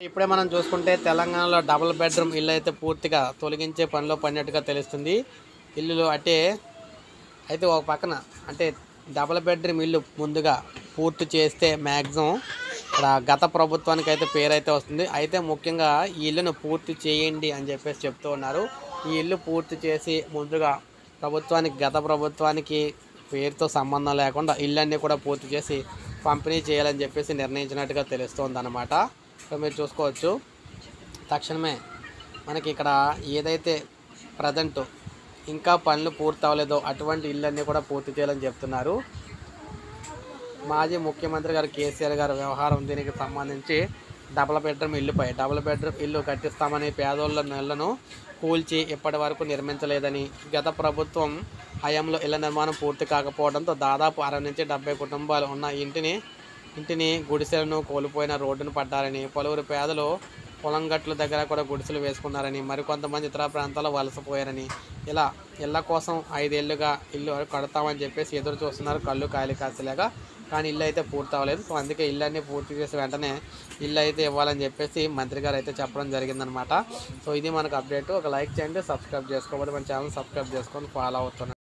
ఇప్పుడే మనం చూసుకుంటే తెలంగాణలో డబుల్ బెడ్రూమ్ ఇల్లు అయితే పూర్తిగా తొలగించే పనిలో పడినట్టుగా తెలుస్తుంది. ఇల్లులు అయితే ఒక పక్కన అంటే డబుల్ బెడ్రూమ్ ఇల్లు ముందుగా పూర్తి చేస్తే మ్యాక్సిమం ఇక్కడ గత ప్రభుత్వానికి అయితే పేరైతే వస్తుంది. అయితే ముఖ్యంగా ఈ ఇల్లును పూర్తి చేయండి అని చెప్పేసి చెప్తూ ఉన్నారు. ఈ ఇల్లు పూర్తి చేసి ముందుగా గత ప్రభుత్వానికి పేరుతో సంబంధం లేకుండా ఇళ్ళన్నీ కూడా పూర్తి చేసి పంపిణీ చేయాలని చెప్పేసి నిర్ణయించినట్టుగా తెలుస్తుంది అన్నమాట. సో మీరు చూసుకోవచ్చు, తక్షణమే మనకి ఇక్కడ ఏదైతే ప్రజెంట్ ఇంకా పనులు పూర్తి అవ్వలేదో అటువంటి ఇళ్ళన్నీ కూడా పూర్తి చేయాలని చెప్తున్నారు. మాజీ ముఖ్యమంత్రి గారు కేసీఆర్ గారు వ్యవహారం దీనికి సంబంధించి డబుల్ బెడ్రూమ్ ఇల్లు కట్టిస్తామని పేదోళ్ళ నెలను కూల్చి ఇప్పటి వరకు నిర్మించలేదని, గత ప్రభుత్వం హయాంలో ఇళ్ల నిర్మాణం పూర్తి కాకపోవడంతో దాదాపు 60 నుంచి 70 కుటుంబాలు ఉన్న ఇంటిని గుడిసెలను కోల్పోయిన రోడ్డును పడ్డారని, పలువురు పేదలు పొలం గట్ల దగ్గర కూడా గుడిసెలు వేసుకున్నారని, మరికొంతమంది ఇతర ప్రాంతాల్లో వలసపోయారని, ఇలా ఇళ్ల కోసం 5 ఏళ్లుగా ఇల్లు కడతామని చెప్పేసి ఎదురు చూస్తున్నారు కళ్ళు కాయలు కాసేలాగా. కానీ ఇల్లు అయితే పూర్తి అవ్వలేదు. సో అందుకే ఇల్లన్నీ పూర్తి చేసి వెంటనే ఇల్లు అయితే ఇవ్వాలని చెప్పేసి మంత్రి గారు అయితే చెప్పడం జరిగిందనమాట. సో ఇది మనకు అప్డేట్. ఒక లైక్ చేయండి, సబ్స్క్రైబ్ చేసుకోకపోతే మన ఛానల్ సబ్స్క్రైబ్ చేసుకొని ఫాలో అవుతున్నాను.